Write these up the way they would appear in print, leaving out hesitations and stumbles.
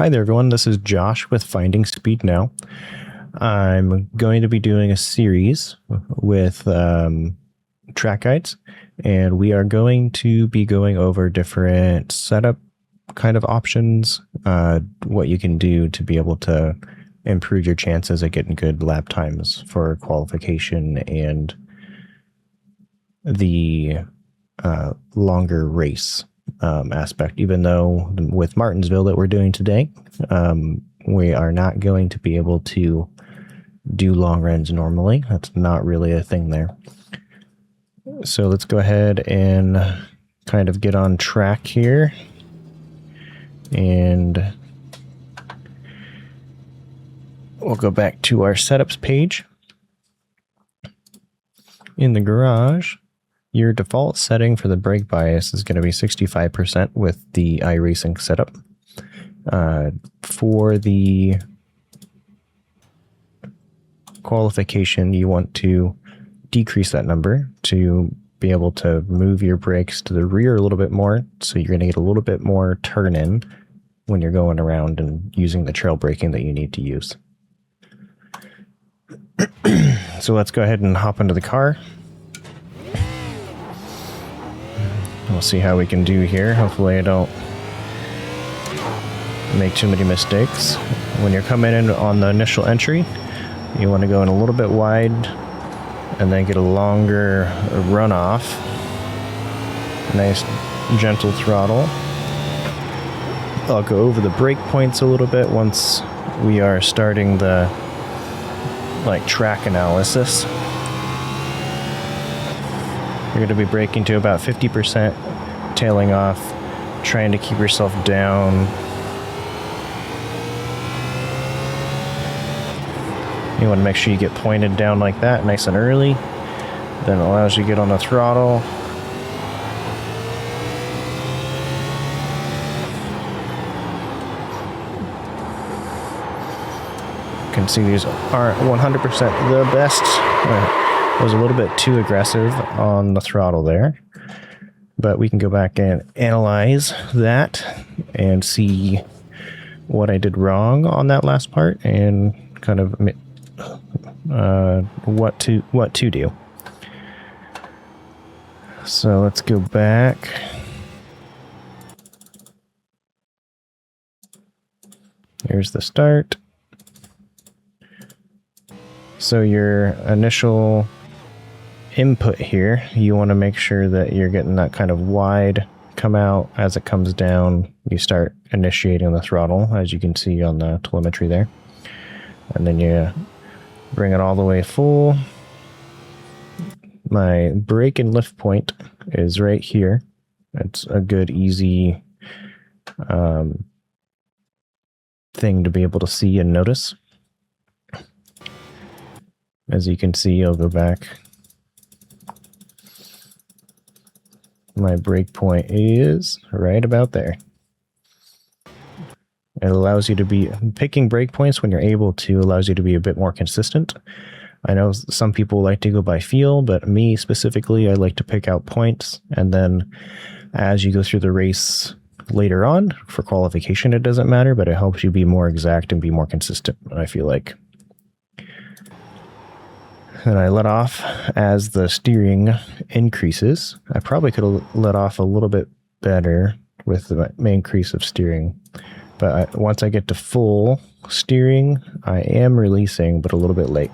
Hi there, everyone. This is Josh with Finding Speed Now. I'm going to be doing a series with track guides, and we are going to be going over different setup kind of options, what you can do to be able to improve your chances at getting good lap times for qualification and the longer race aspect. Even though with Martinsville that we're doing today, we are not going to be able to do long runs normally. That's not really a thing there. So let's go ahead and kind of get on track here. And we'll go back to our setups page. In the garage, your default setting for the brake bias is going to be 65% with the iRacing setup. For the qualification, you want to decrease that number to be able to move your brakes to the rear a little bit more, so you're going to get a little bit more turn in when you're going around and using the trail braking that you need to use. So let's go ahead and hop into the car. We'll see how we can do here. Hopefully I don't make too many mistakes. When you're coming in on the initial entry, you want to go in a little bit wide and then get a longer runoff. Nice gentle throttle. I'll go over the brake points a little bit once we are starting the track analysis. You're going to be braking to about 50%, tailing off, trying to keep yourself down. You want to make sure you get pointed down like that, nice and early. Then it allows you to get on the throttle. You can see these aren't 100% the best. I was a little bit too aggressive on the throttle there, but we can go back and analyze that and see what I did wrong on that last part and kind of what to do. So let's go back. Here's the start. So your initial input here, you want to make sure that you're getting that kind of wide come out. As it comes down, you start initiating the throttle, as you can see on the telemetry there. And then you bring it all the way full. My brake and lift point is right here. It's a good, easy thing to be able to see and notice. As you can see, I'll go back. My brake point is right about there. It allows you to be picking brake points when you're able to, allows you to be a bit more consistent. I know some people like to go by feel, but me specifically, I like to pick out points. And then as you go through the race later on for qualification, it doesn't matter, but it helps you be more exact and be more consistent, I feel like. And I let off as the steering increases. I probably could have let off a little bit better with the increase of steering. But once I get to full steering, I am releasing, but a little bit late.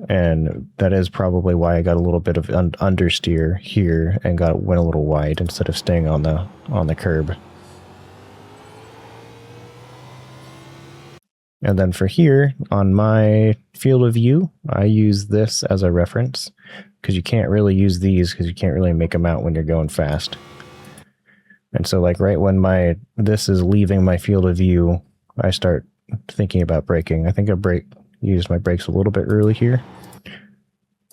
And that is probably why I got a little bit of understeer here and went a little wide instead of staying on the curb. And then for here, on my field of view, I use this as a reference because you can't really use these because you can't really make them out when you're going fast. And so right when this is leaving my field of view, I start thinking about braking. I think I used my brakes a little bit early here.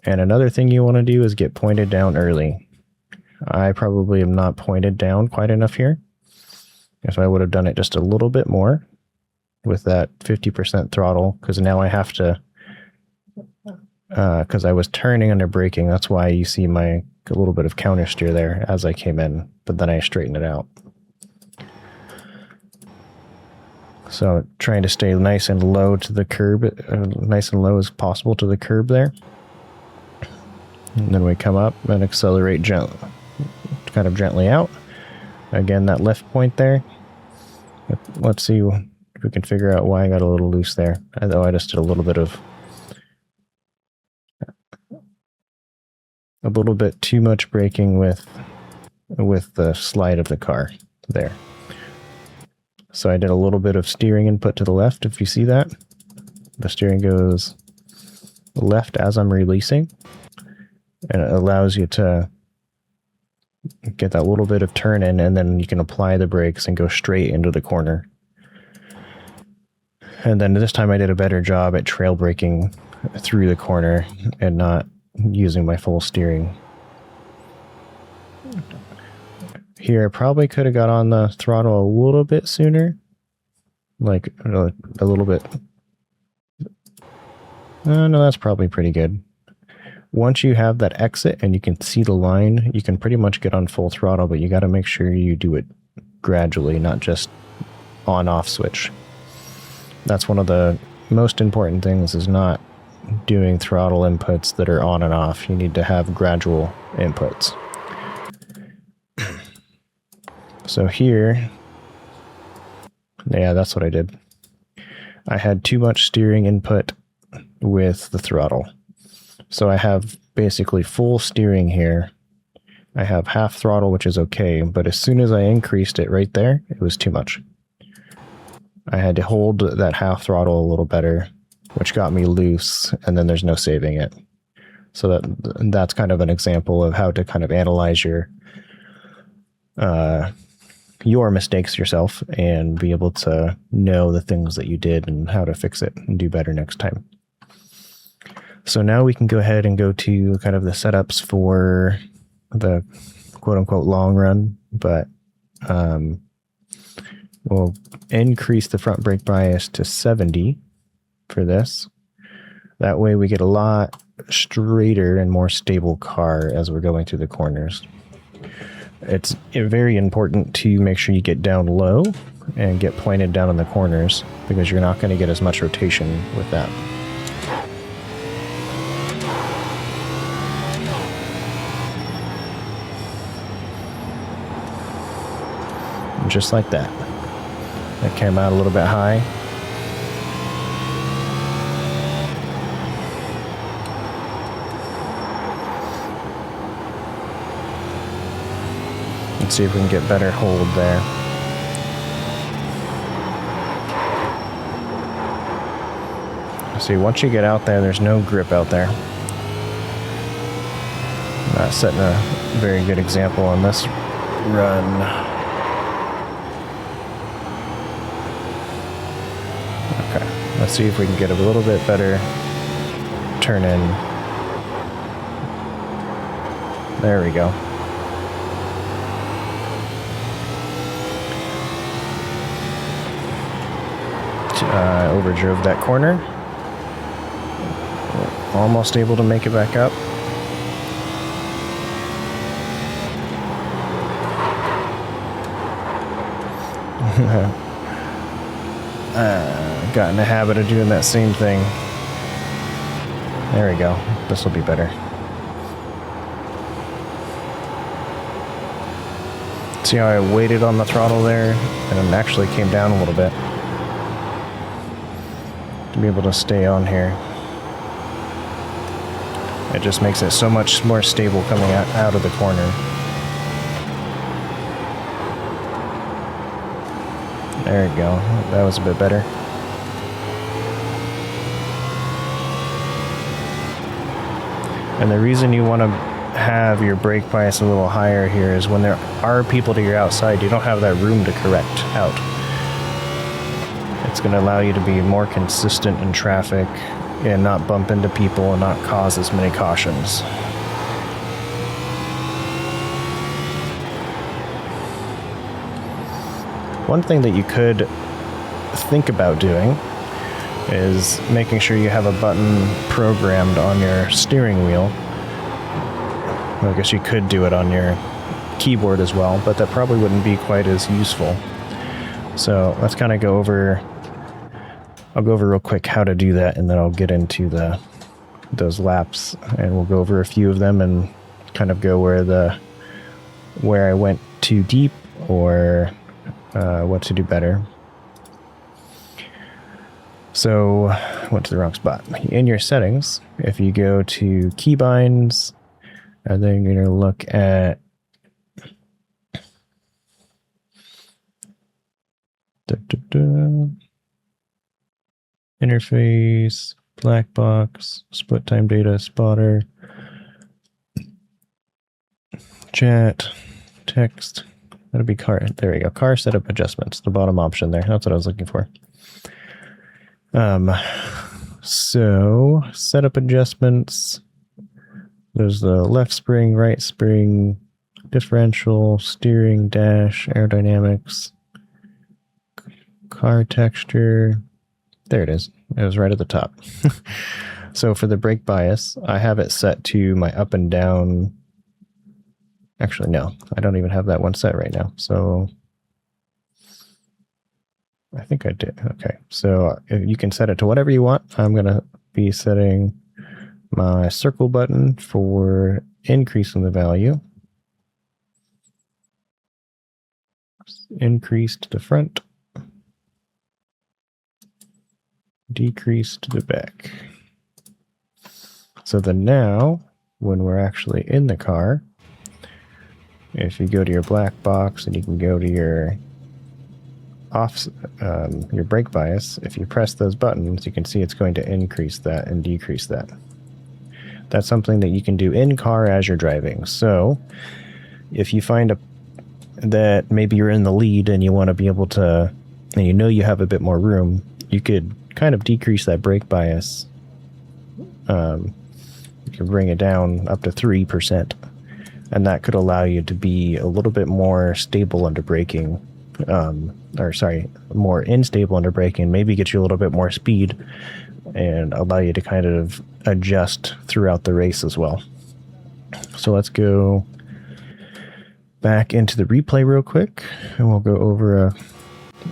And another thing you want to do is get pointed down early. I probably am not pointed down quite enough here. If I would have done it just a little bit more with that 50% throttle, because now I have to, because I was turning under braking. That's why you see a little bit of counter steer there as I came in, but then I straightened it out. So trying to stay nice and low to the curb, nice and low as possible to the curb there. And then we come up and accelerate gently, kind of gently out. Again, that lift point there. Let's see if we can figure out why I got a little loose there. Although I just did a little bit too much braking with the slide of the car there. So I did a little bit of steering input to the left, if you see that. The steering goes left as I'm releasing, and it allows you to get that little bit of turn in, and then you can apply the brakes and go straight into the corner. And then this time I did a better job at trail braking through the corner and not using my full steering. Here, I probably could have got on the throttle a little bit sooner. Like, a little bit. No, that's probably pretty good. Once you have that exit and you can see the line, you can pretty much get on full throttle, but you got to make sure you do it gradually, not just on-off switch. That's one of the most important things, is not doing throttle inputs that are on and off. You need to have gradual inputs. So here, yeah, that's what I did. I had too much steering input with the throttle. So I have basically full steering here. I have half throttle, which is okay, but as soon as I increased it right there, it was too much. I had to hold that half throttle a little better, which got me loose, and then there's no saving it. So that's kind of an example of how to kind of analyze your mistakes yourself and be able to know the things that you did and how to fix it and do better next time. So now we can go ahead and go to kind of the setups for the quote-unquote long run, but we'll increase the front brake bias to 70 for this. That way we get a lot straighter and more stable car as we're going through the corners. It's very important to make sure you get down low and get pointed down in the corners, because you're not going to get as much rotation with that. Just like that. That came out a little bit high. Let's see if we can get better hold there. See, once you get out there, there's no grip out there. Not setting a very good example on this run. Okay, let's see if we can get a little bit better turn in. There we go. Overdrove that corner. Almost able to make it back up. Got in the habit of doing that same thing. There we go. This will be better. See how I waited on the throttle there and it actually came down a little bit to be able to stay on here. It just makes it so much more stable coming out of the corner. There we go. That was a bit better. And the reason you want to have your brake bias a little higher here is when there are people to your outside, you don't have that room to correct out. It's going to allow you to be more consistent in traffic and not bump into people and not cause as many cautions. One thing that you could think about doing is making sure you have a button programmed on your steering wheel. I guess you could do it on your keyboard as well, but that probably wouldn't be quite as useful. So let's kind of go over I'll go over real quick how to do that, and then I'll get into those laps, and we'll go over a few of them and kind of go where I went too deep or what to do better. So I went to the wrong spot. In your settings, if you go to keybinds, and then you're going to look at interface, black box, split time data, spotter, chat, text. That'll be car. There we go. Car setup adjustments. The bottom option there. That's what I was looking for. So setup adjustments. There's the left spring, right spring, differential, steering, dash, aerodynamics, car texture. There it is. It was right at the top. So for the brake bias, I have it set to my up and down. Actually, no, I don't even have that one set right now. So I think I did. Okay, so you can set it to whatever you want. I'm going to be setting my circle button for increasing the value. Increase to the front. Decrease to the back. So then now, when we're actually in the car, if you go to your black box and you can go to your your brake bias, if you press those buttons, you can see it's going to increase that and decrease that. That's something that you can do in car as you're driving. So if you find that maybe you're in the lead and you want to be able to, and you know you have a bit more room, you could kind of decrease that brake bias. You can bring it down up to 3%, and that could allow you to be a little bit more stable under braking, more unstable under braking, maybe get you a little bit more speed and allow you to kind of adjust throughout the race as well. So let's go back into the replay real quick, and we'll go over a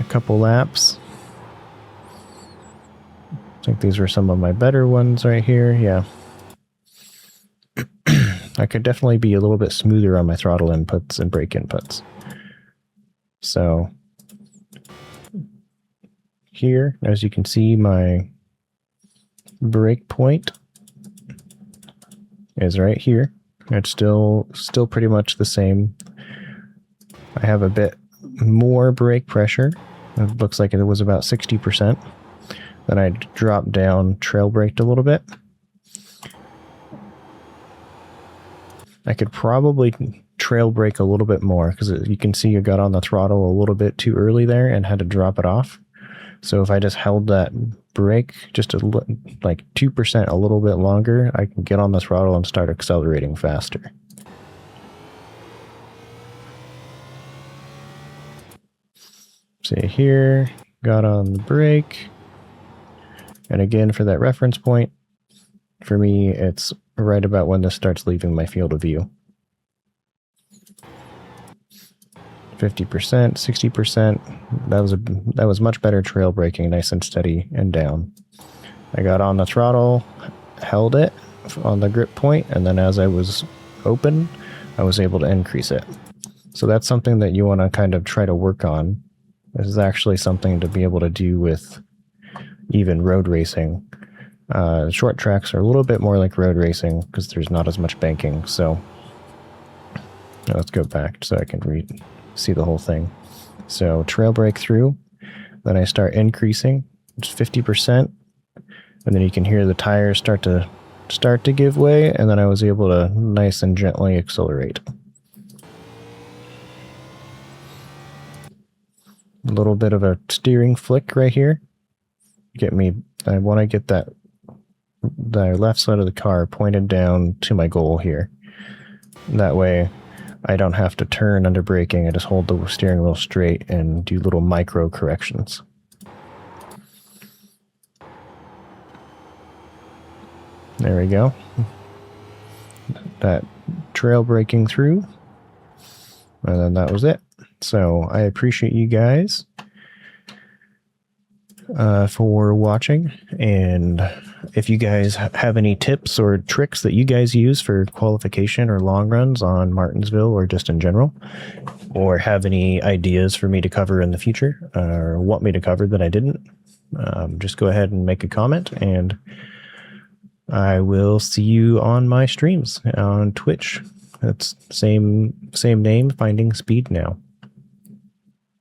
couple laps. I think these were some of my better ones right here. Yeah. I could definitely be a little bit smoother on my throttle inputs and brake inputs. So here, as you can see, my brake point is right here. It's still pretty much the same. I have a bit more brake pressure. It looks like it was about 60%. Then I dropped down, trail braked a little bit. I could probably trail brake a little bit more because you can see you got on the throttle a little bit too early there and had to drop it off. So if I just held that brake just like 2% a little bit longer, I can get on the throttle and start accelerating faster. See here, got on the brake. And again, for that reference point, for me, it's right about when this starts leaving my field of view. 50%, 60%. That was much better trail braking, nice and steady and down. I got on the throttle, held it on the grip point, and then as I was open, I was able to increase it. So that's something that you want to kind of try to work on. This is actually something to be able to do with even road racing. Short tracks are a little bit more like road racing because there's not as much banking. So let's go back so I can see the whole thing. So trail brake through, then I start increasing. It's 50%, and then you can hear the tires start to give way, and then I was able to nice and gently accelerate. A little bit of a steering flick right here. I want to get the left side of the car pointed down to my goal here. That way I don't have to turn under braking. I just hold the steering wheel straight and do little micro corrections. There we go. That trail braking through. And then that was it. So I appreciate you guys for watching. And if you guys have any tips or tricks that you guys use for qualification or long runs on Martinsville or just in general, or have any ideas for me to cover in the future or want me to cover that I didn't, just go ahead and make a comment, and I will see you on my streams on Twitch. That's same name, Finding Speed Now.